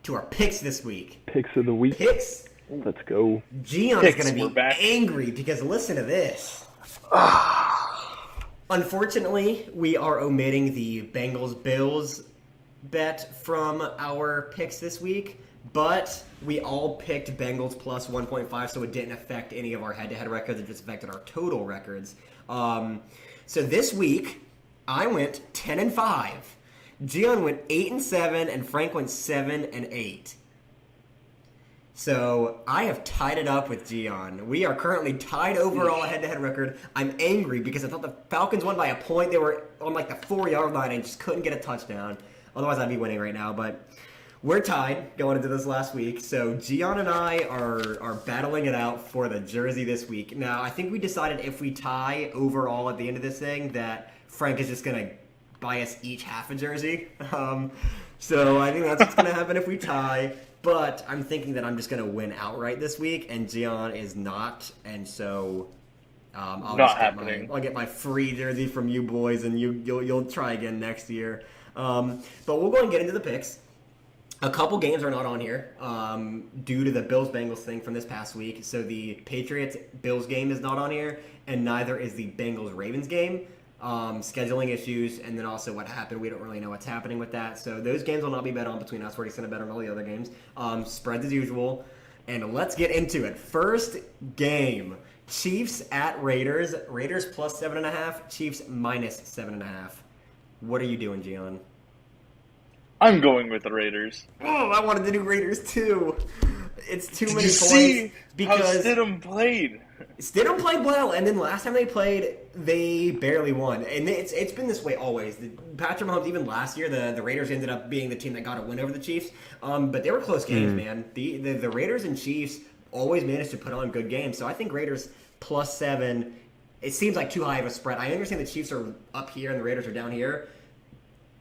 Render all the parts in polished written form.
to our picks this week. Picks of the week. Picks. Let's go. Gian is going to be angry because listen to this. Unfortunately, we are omitting the Bengals-Bills bet from our picks this week, but we all picked Bengals plus 1.5, so it didn't affect any of our head-to-head records. It just affected our total records. So this week, I went 10-5. Gian went 8-7, and Frank went 7-8. So I have tied it up with Gian. We are currently tied overall head-to-head record. I'm angry because I thought the Falcons won by a point. They were on like the 4-yard line and just couldn't get a touchdown. Otherwise, I'd be winning right now. But we're tied going into this last week. So Gian and I are battling it out for the jersey this week. Now, I think we decided if we tie overall at the end of this thing that Frank is just going to buy us each half a jersey. So I think that's what's going to happen if we tie. But I'm thinking that I'm just going to win outright this week, and Gian is not, and so I'll get my free jersey from you boys, and you'll try again next year. But we'll go and get into the picks. A couple games are not on here due to the Bills-Bengals thing from this past week. So the Patriots-Bills game is not on here, and neither is the Bengals-Ravens game. Scheduling issues, and then also what happened. We don't really know what's happening with that. So those games will not be bet on between us. We're just going to bet on all the other games. Spreads as usual. And let's get into it. First game, Chiefs at Raiders. Raiders plus 7.5, Chiefs minus 7.5. What are you doing, Gian? I'm going with the Raiders. Oh, I wanted to do Raiders too. It's too many points. See because how Stidham played? Stidham played well, and then last time they played, they barely won. And it's been this way always. Patrick Mahomes, even last year, the Raiders ended up being the team that got a win over the Chiefs. But they were close games, man. The Raiders and Chiefs always managed to put on good games. So I think Raiders plus 7, it seems like too high of a spread. I understand the Chiefs are up here and the Raiders are down here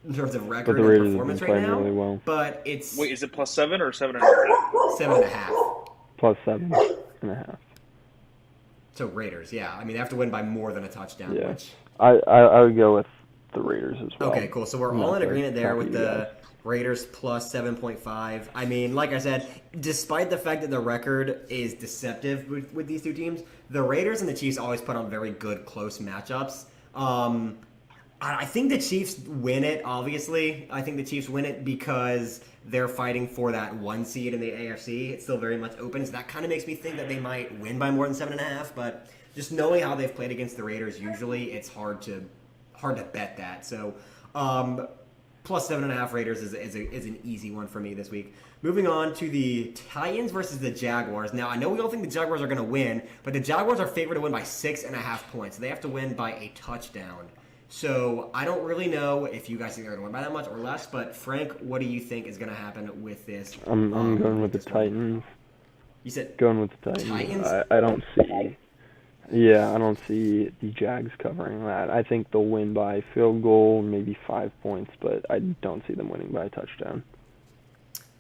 in terms of record and performance right now. Really well. But it's... Wait, is it plus 7 or 7.5? 7.5. Plus 7.5. So Raiders, yeah. I mean, they have to win by more than a touchdown. Yeah. Which... I would go with the Raiders as well. Okay, cool. So we're all in agreement there with the Raiders plus 7.5. I mean, like I said, despite the fact that the record is deceptive with these two teams, the Raiders and the Chiefs always put on very good, close matchups. I think the Chiefs win it, obviously. I think the Chiefs win it because they're fighting for that 1 seed in the AFC. It's still very much open, so that kind of makes me think that they might win by more than 7.5. But just knowing how they've played against the Raiders, usually it's hard to bet that. So plus 7.5 Raiders is an easy one for me this week. Moving on to the Titans versus the Jaguars. Now, I know we all think the Jaguars are going to win, but the Jaguars are favored to win by 6.5 points. So they have to win by a touchdown. So I don't really know if you guys think they're going to win by that much or less, but Frank, what do you think is going to happen with this? I'm going with the Titans. You said going with the Titans. I don't see. Yeah, I don't see the Jags covering that. I think they'll win by field goal, maybe 5 points, but I don't see them winning by a touchdown.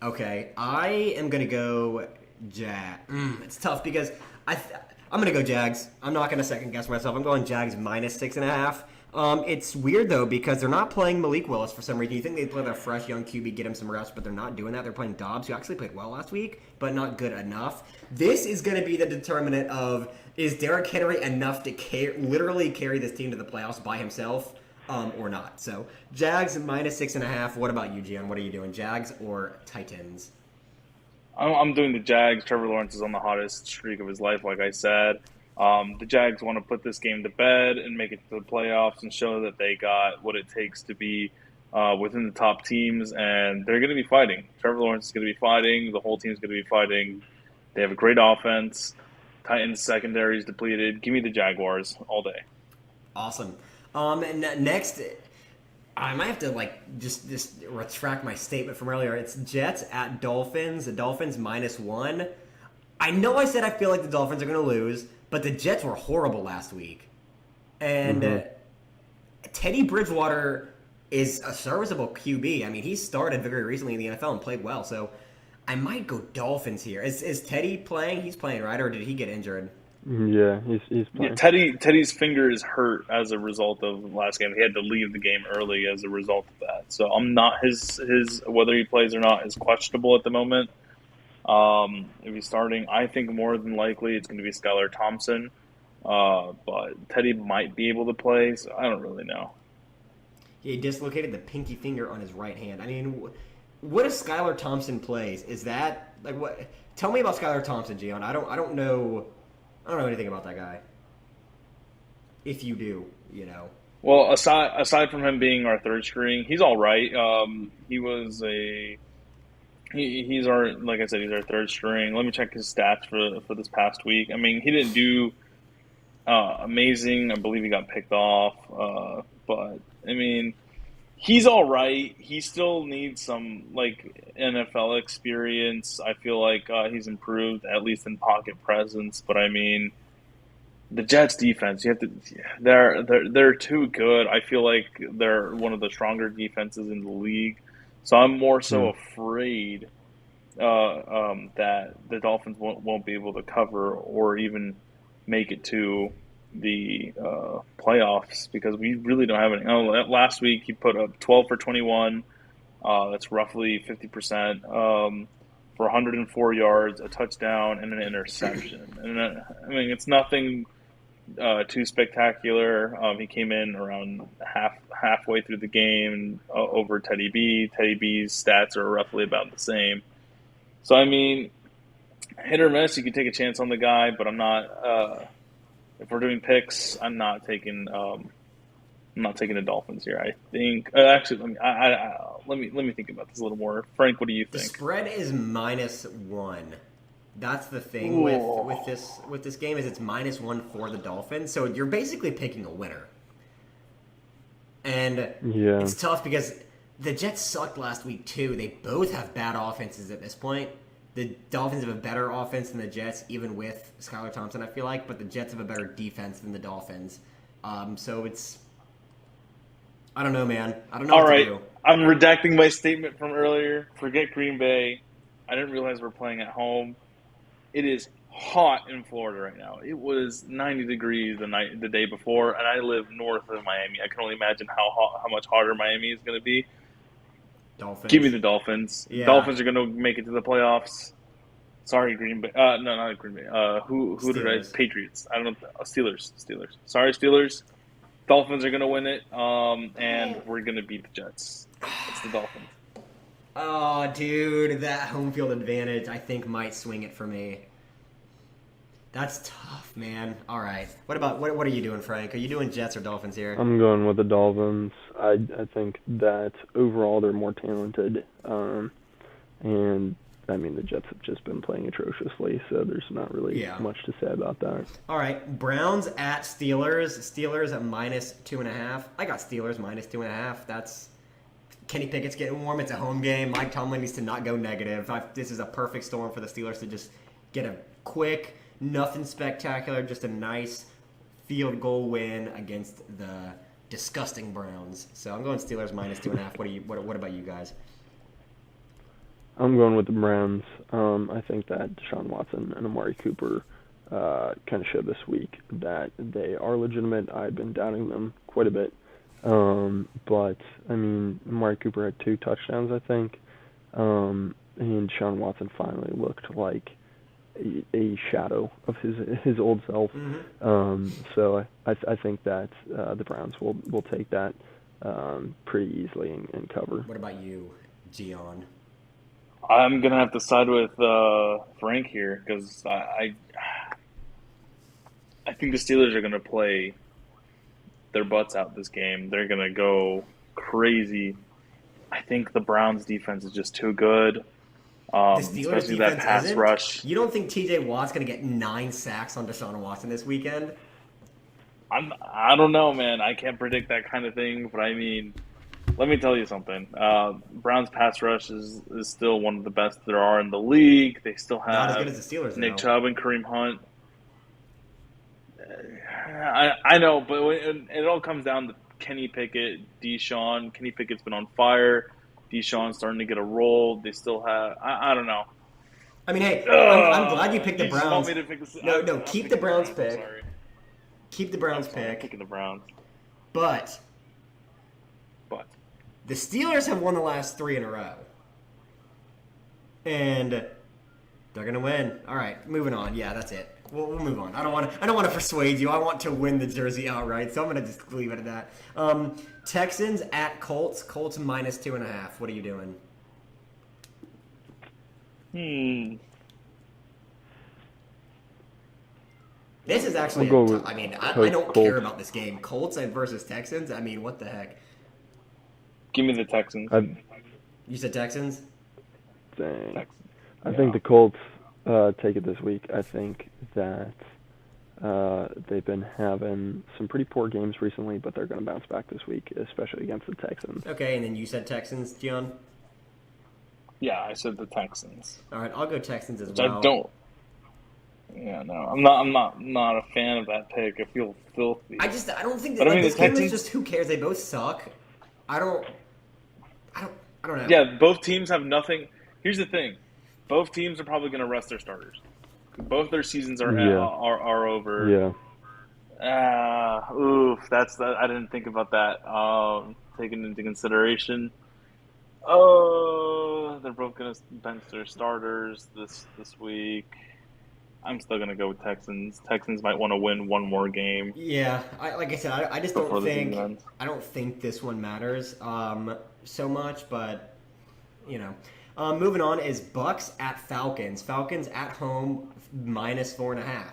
Okay, I am going to go Jags. It's tough because I'm going to go Jags. I'm not going to second guess myself. I'm going Jags minus 6.5. It's weird, though, because they're not playing Malik Willis for some reason. You think they'd play their fresh young QB, get him some reps, but they're not doing that. They're playing Dobbs, who actually played well last week, but not good enough. This is going to be the determinant of, is Derrick Henry enough to literally carry this team to the playoffs by himself or not? So, Jags minus 6.5. What about you, Gian? What are you doing, Jags or Titans? I'm doing the Jags. Trevor Lawrence is on the hottest streak of his life, like I said. The Jags want to put this game to bed and make it to the playoffs and show that they got what it takes to be within the top teams, and they're going to be fighting. Trevor Lawrence is going to be fighting. The whole team's going to be fighting. They have a great offense. Titans secondary is depleted. Give me the Jaguars all day. Awesome. And next, I might have to just retract my statement from earlier. It's Jets at Dolphins. The Dolphins minus 1. I know I said I feel like the Dolphins are going to lose, but the Jets were horrible last week. And Teddy Bridgewater is a serviceable QB. I mean, he started very recently in the NFL and played well. So I might go Dolphins here. Is Teddy playing? He's playing, right? Or did he get injured? Yeah, he's Yeah, playing. Teddy's finger is hurt as a result of last game. He had to leave the game early as a result of that. So I'm not his whether he plays or not is questionable at the moment. If he's starting, I think more than likely it's going to be Skylar Thompson. But Teddy might be able to play, so I don't really know. He dislocated the pinky finger on his right hand. I mean, what if Skylar Thompson plays? Is that like what? Tell me about Skylar Thompson, Gian. I don't know. I don't know anything about that guy. If you do, you know. Well, aside from him being our third string, he's all right. He was a he's our like I said, he's our third string. Let me check his stats for this past week. I mean, he didn't do amazing. I believe he got picked off, but I mean, he's all right. He still needs some like NFL experience. I feel like he's improved at least in pocket presence, but I mean the Jets defense, you have to they're too good. I feel like they're one of the stronger defenses in the league. So I'm more Hmm. so afraid that the Dolphins won't be able to cover or even make it to the playoffs because we really don't have any. Oh, last week he put up 12 for 21. That's roughly 50%. For 104 yards, a touchdown, and an interception. And I mean, it's nothing too spectacular. He came in around halfway through the game over Teddy B. Teddy B's stats are roughly about the same. So I mean, hit or miss. You can take a chance on the guy, but I'm not. If we're doing picks, I'm not taking. I'm not taking the Dolphins here. I think actually, let me think about this a little more. Frank, what do you The think? spread is -1. That's the thing Ooh. with this game is it's -1 for the Dolphins. So you're basically picking a winner, and Yeah. it's tough because the Jets sucked last week too. They both have bad offenses at this point. The Dolphins have a better offense than the Jets, even with Skylar Thompson. I feel like, but the Jets have a better defense than the Dolphins. So it's I don't know, man. I don't know All what to right, do. I'm redacting my statement from earlier. Forget Green Bay. I didn't realize we're playing at home. It is hot in Florida right now. It was 90 degrees the day before, and I live north of Miami. I can only imagine how much hotter Miami is going to be. Give me Dolphins. the Dolphins. Yeah, Dolphins are going to make it to the playoffs. Sorry, Green Bay. No, not Green Bay. Who did I? Steelers. Patriots. I don't know. Steelers. Sorry, Steelers. Dolphins are going to win it, and we're going to beat the Jets. It's the Dolphins. Oh, dude, that home field advantage I think might swing it for me. That's tough, man. All right. What are you doing, Frank? Are you doing Jets or Dolphins here? I'm going with the Dolphins. I think that overall they're more talented. And I mean the Jets have just been playing atrociously, so there's not really Yeah. much to say about that. All right. Browns at Steelers. Steelers at -2.5. I got Steelers -2.5. That's Kenny Pickett's getting warm. It's a home game. Mike Tomlin needs to not go negative. This is a perfect storm for the Steelers to just get a quick, nothing spectacular, just a nice field goal win against the disgusting Browns. So I'm going Steelers -2.5. What about you guys? I'm going with the Browns. I think that Deshaun Watson and Amari Cooper kind of showed this week that they are legitimate. I've been doubting them quite a bit. But, I mean, Amari Cooper had 2 touchdowns, I think. And Deshaun Watson finally looked like a shadow of his old self. So I think that the Browns will take that pretty easily and cover. What about you, Gian? I'm gonna have to side with Frank here because I think the Steelers are gonna play their butts out this game. They're gonna go crazy. I think the Browns defense is just too good, The Steelers especially that defense pass isn't. rush. You don't think T.J. Watt's going to get 9 sacks on Deshaun Watson this weekend? I don't know, man. I can't predict that kind of thing, but I mean, let me tell you something. Browns pass rush is still one of the best there are in the league. They still Not as good have as the Steelers, Nick though. Chubb and Kareem Hunt. I know, but it all comes down to Kenny Pickett, Deshaun. Kenny Pickett's been on fire. Deshaun's starting to get a roll. They still have. I don't know. I mean, hey, I'm glad you picked the You just want Browns. me to pick the, No, I'm keep picking the Browns I'm pick. sorry. Keep the Browns I'm sorry, I'm pick. picking the Browns. But But the Steelers have won the last 3 in a row. And they're going to win. All right, moving on. Yeah, that's it. We'll move on. I don't want to persuade you. I want to win the jersey outright, so I'm going to just leave it at that. Texans at Colts. Colts minus 2.5. What are you doing? This is actually. We'll go with I mean, I don't Colts. care about this game. Colts versus Texans. I mean, what the heck? give me the Texans. You said Texans? Dang. Texans. I think the Colts take it this week. I think that they've been having some pretty poor games recently, but they're going to bounce back this week, especially against the Texans. Okay, and then you said Texans, Gian? Yeah, I said the Texans. All right, I'll go Texans as Which well. I don't. Yeah, no, I'm not a fan of that pick. I feel filthy. I don't think that But I mean, this the game is Texans- just who cares. They both suck. I don't know. Yeah, both teams have nothing. Here's the thing: both teams are probably going to rest their starters. Both their seasons are Yeah. are over. Yeah. Oof. That's that. I didn't think about that. Taken into consideration. Oh, they're both going to bench their starters this week. I'm still going to go with Texans. Texans might want to win one more game. Yeah, like I said, I just Before don't the think season ends. I don't think this one matters so much, but you know. Moving on is Bucks at Falcons. Falcons at home minus 4.5.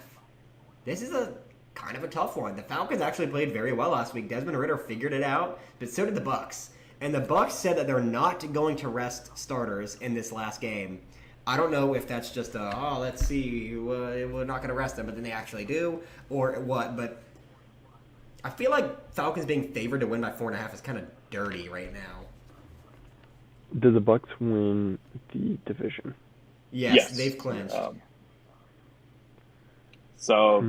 This is a kind of a tough one. The Falcons actually played very well last week. Desmond Ridder figured it out, but so did the Bucks. And the Bucks said that they're not going to rest starters in this last game. I don't know if that's just let's see, we're not going to rest them, but then they actually do, or what. But I feel like Falcons being favored to win by 4.5 is kind of dirty right now. Did the Bucks win the division? Yes, they've clinched.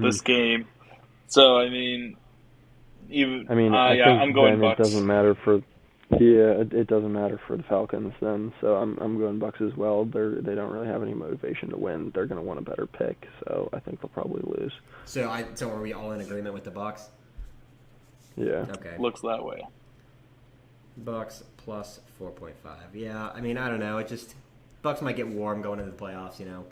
This game. So I mean, I think I'm going then Bucks. it doesn't matter for. Yeah, it doesn't matter for the Falcons then. So I'm going Bucks as well. They don't really have any motivation to win. They're going to want a better pick. So I think they'll probably lose. So are we all in agreement with the Bucks? Yeah. Okay. Looks that way. Bucks plus 4.5. Yeah, I mean, I don't know. It just Bucks might get warm going into the playoffs, you know.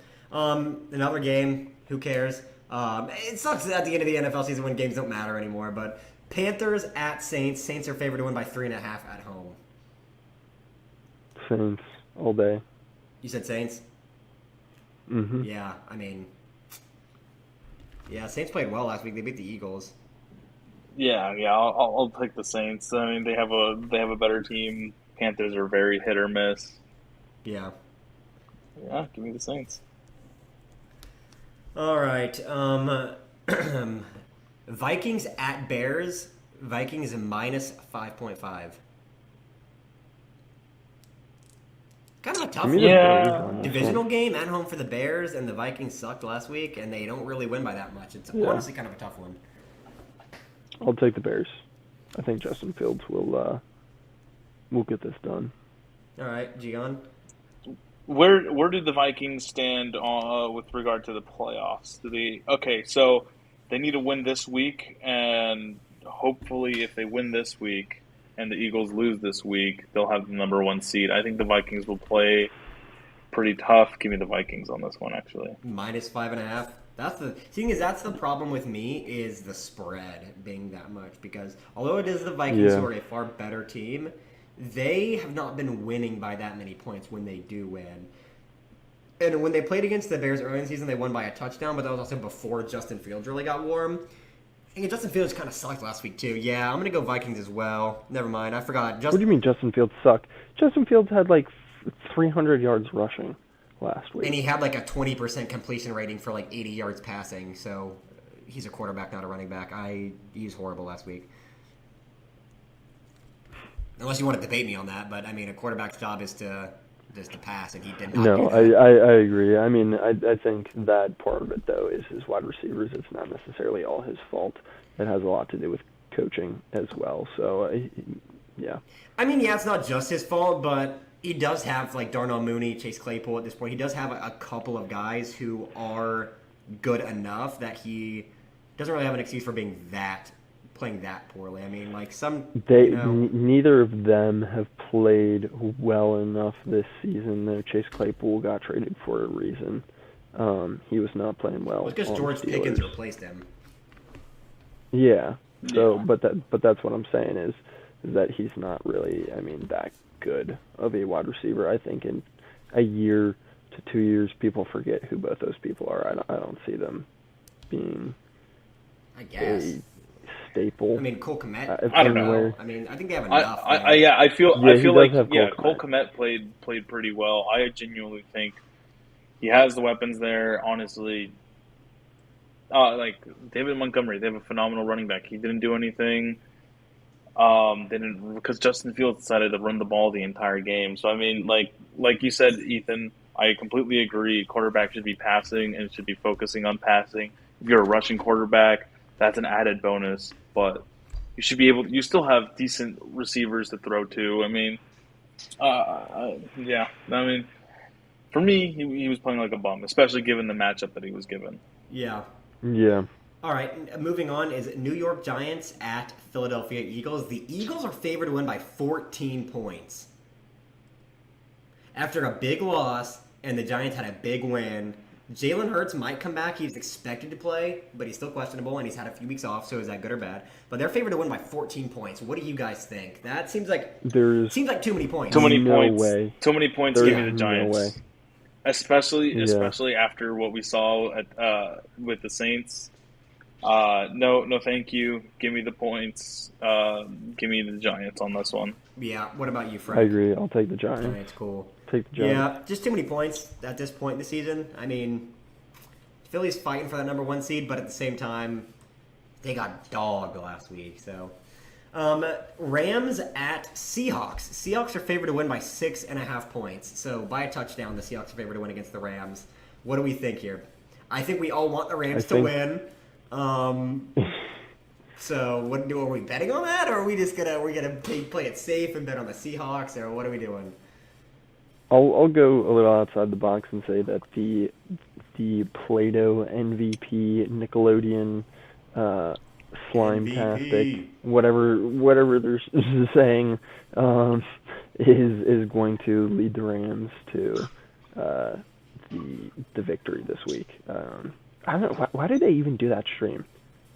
Another game. Who cares? It sucks at the end of the NFL season when games don't matter anymore. But Panthers at Saints. Saints are favored to win by 3.5 at home. Saints all day. You said Saints? Mhm. Yeah, I mean, Saints played well last week. They beat the Eagles. Yeah. I'll take the Saints. I mean, they have a better team. Panthers are very hit or miss. Yeah. Yeah, give me the Saints. All right. Vikings at Bears. Vikings minus 5.5. Kind of a tough Give one. me the Yeah. Bears on this Divisional one. game at home for the Bears, and the Vikings sucked last week, and they don't really win by that much. It's Yeah. honestly kind of a tough one. I'll take the Bears. I think Justin Fields will get this done. All right, Gian. Where did the Vikings stand with regard to the playoffs? So they need to win this week, and hopefully, if they win this week and the Eagles lose this week, they'll have the number 1 seed. I think the Vikings will play pretty tough. Give me the Vikings on this one, actually. Minus 5.5. That's the problem with me is the spread being that much, because although it is the Vikings who are a far better team, they have not been winning by that many points when they do win. And when they played against the Bears early in the season, they won by a touchdown, but that was also before Justin Fields really got warm. And Justin Fields kind of sucked last week too. Yeah, I'm gonna go Vikings as well. Never mind, I forgot. What do you mean Justin Fields sucked? Justin Fields had like 300 yards rushing last week. And he had like a 20% completion rating for like 80 yards passing. So he's a quarterback, not a running back. He was horrible last week. Unless you want to debate me on that, but I mean, a quarterback's job is to pass, and he did not. No, do that. I agree. I mean, I think that part of it, though, is his wide receivers. It's not necessarily all his fault. It has a lot to do with coaching as well. So, yeah. I mean, yeah, it's not just his fault, but he does have like Darnell Mooney, Chase Claypool at this point. He does have a couple of guys who are good enough that he doesn't really have an excuse for playing that poorly. I mean, like neither of them have played well enough this season. Though Chase Claypool got traded for a reason. He was not playing well. It's because George Pickens replaced him. Yeah. So, but that's what I'm saying is that he's not really, that good of a wide receiver. I think in a year to 2 years, people forget who both those people are. I don't see them being, I guess, a staple. I mean, Cole Kmet. I don't know. I mean, I think they have enough. I feel like Cole Kmet played pretty well. I genuinely think he has the weapons there. Honestly, like David Montgomery, they have a phenomenal running back. He didn't do anything. Because Justin Fields decided to run the ball the entire game. So I mean, like you said, Ethan, I completely agree. Quarterback should be passing and should be focusing on passing. If you're a rushing quarterback, that's an added bonus. But you should be able. You still have decent receivers to throw to. I mean, yeah. I mean, for me, he was playing like a bum, especially given the matchup that he was given. Yeah. Yeah. All right, moving on is New York Giants at Philadelphia Eagles. The Eagles are favored to win by 14 points. After a big loss and the Giants had a big win, Jalen Hurts might come back. He's expected to play, but he's still questionable, and he's had a few weeks off, so is that good or bad? But they're favored to win by 14 points. What do you guys think? That seems like too many points. Too many points. Way. Too many points. Give me the Giants. No way. Especially after what we saw with the Saints. No, thank you. Give me the points. Give me the Giants on this one. Yeah. What about you, Frank? I agree. I'll take the Giants. Giants, cool. Take the Giants. Yeah, just too many points at this point in the season. I mean, Philly's fighting for that number 1 seed, but at the same time, they got dogged last week. So, Rams at Seahawks. Seahawks are favored to win by 6.5 points. So by a touchdown, the Seahawks are favored to win against the Rams. What do we think here? I think we all want the Rams to win. So are we betting on that, or are we just gonna play it safe and bet on the Seahawks, or what are we doing? I'll go a little outside the box and say that the Play-Doh MVP Nickelodeon Slime-tastic, whatever they're saying, is going to lead the Rams to the victory this week. I don't know, why did they even do that stream?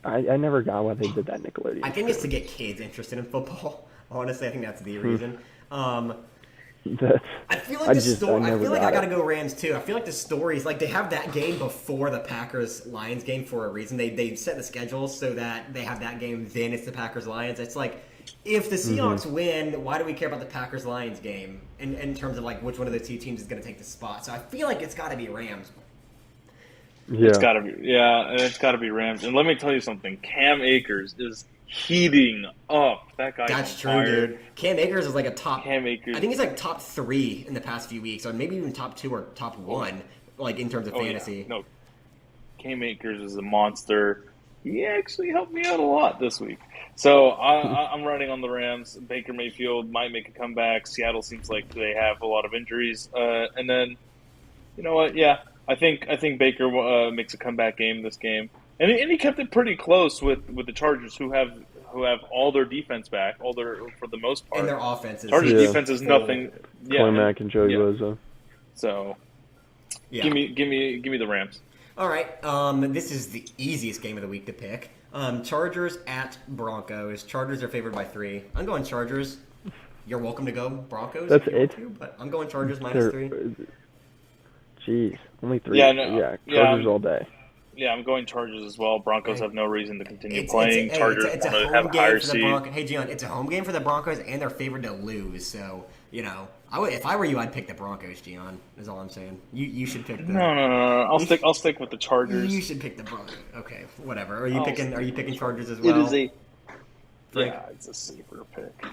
I never got why they did that Nickelodeon. I think it's to get kids interested in football. Honestly, I think that's the reason. I feel like I gotta go Rams too. I feel like the stories, like they have that game before the Packers-Lions game for a reason. They set the schedule so that they have that game, then it's the Packers-Lions. It's like, if the Seahawks win, why do we care about the Packers-Lions game in terms of like which one of the two teams is going to take the spot? So I feel like it's got to be Rams. Yeah. It's got to be Rams. And let me tell you something. Cam Akers is heating up. That guy. That's true, dude. Cam Akers is like a top. Cam Akers. I think he's like top 3 in the past few weeks, or maybe even top 2 or top 1, like in terms of fantasy. Yeah. No, Cam Akers is a monster. He actually helped me out a lot this week. So I'm running on the Rams. Baker Mayfield might make a comeback. Seattle seems like they have a lot of injuries. And then, you know what? Yeah, I think Baker makes a comeback game this game. And he kept it pretty close with the Chargers, who have all their defense back, for the most part. And their offenses. Chargers defense is nothing. Yeah, Mack and Joey Bosa. So, give me the Rams. All right. This is the easiest game of the week to pick. Chargers at Broncos. Chargers are favored by 3. I'm going Chargers. You're welcome to go Broncos. That's it. But I'm going Chargers minus 3. Jeez, only 3. Yeah, Chargers all day. Yeah, I'm going Chargers as well. Broncos have no reason to continue playing. Chargers want to have a higher seed. Hey, Gian, it's a home game for the Broncos, and they're favored to lose. So, if I were you, I'd pick the Broncos, Gian, is all I'm saying. You should pick the... No. I'll stick with the Chargers. You should pick the Broncos. Okay, whatever. Are you picking Chargers as well? It's a safer pick.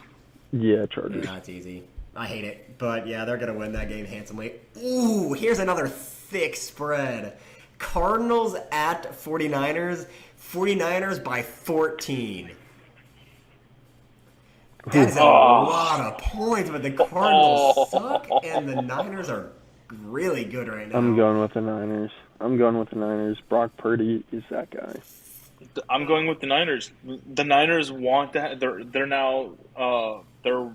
Yeah, Chargers. Yeah, it's easy. I hate it. But, yeah, they're going to win that game handsomely. Ooh, here's another thick spread. Cardinals at 49ers. 49ers by 14. That is a Oh. lot of points, but the Cardinals suck, and the Niners are really good right now. I'm going with the Niners. Brock Purdy is that guy. I'm going with the Niners. The Niners want that. They're now they're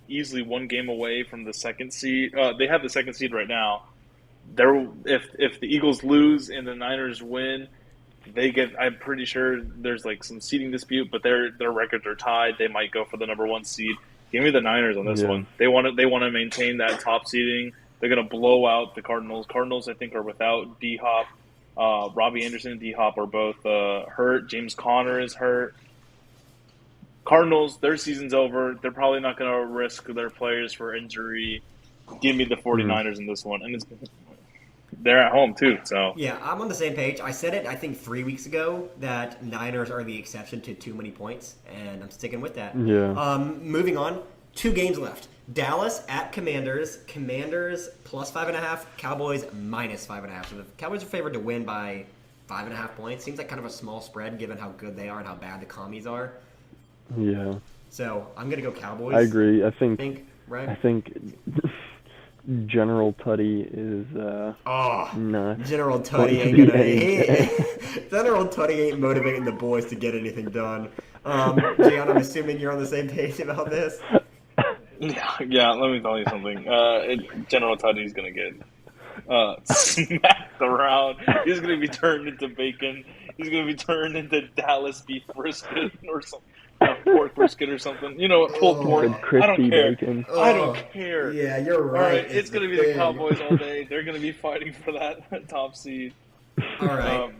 easily one game away from the second seed. They have the second seed right now. If the Eagles lose and the Niners win, they get. I'm pretty sure there's like some seeding dispute, but their records are tied. They might go for the number one seed. Give me the Niners on this Yeah. one. They want to maintain that top seeding. They're gonna blow out the Cardinals. Cardinals, I think, are without D Hop. Robbie Anderson and D Hop are both hurt. James Conner is hurt. Cardinals, their season's over. They're probably not going to risk their players for injury. Give me the 49ers in this one. And they're at home, too. So Yeah, I'm on the same page. I said it, I think, 3 weeks ago that Niners are the exception to too many points, and I'm sticking with that. Yeah. Moving on, 2 games left. Dallas at Commanders. Commanders plus 5.5. Cowboys minus 5.5. So the Cowboys are favored to win by 5.5 points. Seems like kind of a small spread given how good they are and how bad the commies are. Yeah. So I'm gonna go Cowboys. I agree. I I think right? General Tutty is Oh, not. General Tutty Going to ain't be gonna. any- General Tutty ain't motivating the boys to get anything done. Gian, I'm assuming you're on the same page about this. yeah. Let me tell you something. General Tutty's going to get smacked around. He's going to be turned into bacon. He's going to be turned into Dallas beef brisket or something. Pork brisket or something. You know, pulled pork. I don't Crispy care. bacon. I don't care. Yeah, you're All right. right, it's going to be the Cowboys all day. They're going to be fighting for that top seed. All right.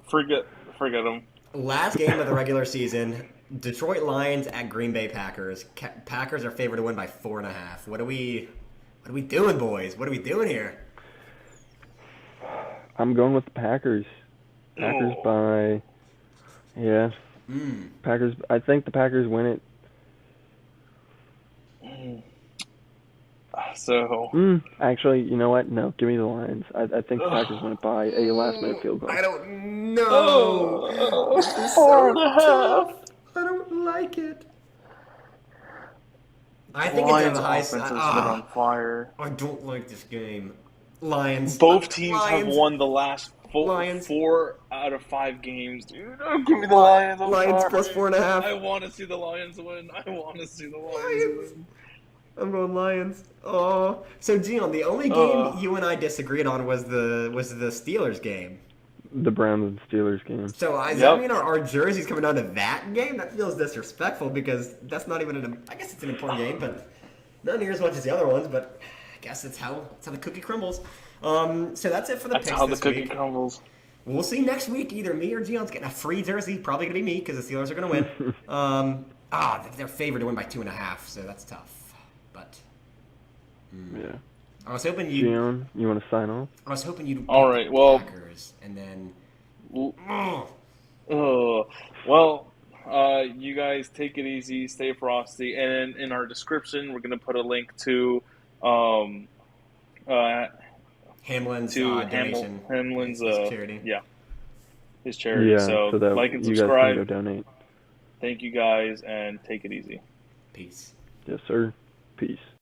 Forget them. Last game of the regular season: Detroit Lions at Green Bay Packers. Packers are favored to win by 4.5. What are we doing, boys? What are we doing here? I'm going with the Packers. Packers Oh. by. Yeah. Packers. I think the Packers win it. So Actually, you know what? No, give me the Lions. I think the Packers win it by a last-minute field goal. I don't know. This is so tough. I don't like it. I think Lions it's a high offense has been on fire. I don't like this game. Lions. Both teams have Lions. won the last Lions. 4 out of 5 games, dude. Oh, give me the Lions. I'm Lions sorry. plus 4.5. I want to see the Lions win. I want to see the Lions Lions. win. I'm going Lions. Oh, so Gian, the only game you and I disagreed on was the Steelers game. The Browns and Steelers game. So does that mean our jerseys coming down to that game? That feels disrespectful because that's not even I guess it's an important game, but not near as much as the other ones. But I guess that's how the cookie crumbles. So that's it for the That's picks how the this cookie week. crumbles. We'll see next week. Either me or Gion's getting a free jersey. Probably gonna be me because the Steelers are gonna win. They're favored to win by 2.5, so that's tough. But Yeah. I was hoping you. Gian, you want to sign off? I was hoping you'd. All pick right, the well- Packers, and then. Well, you guys take it easy, stay frosty, and in our description, we're gonna put a link to Hamlin's to donation. Hamlin's His charity. his charity. Yeah. So that like and you subscribe. guys can go donate. Thank you guys, and take it easy. Peace. Yes, sir. Peace.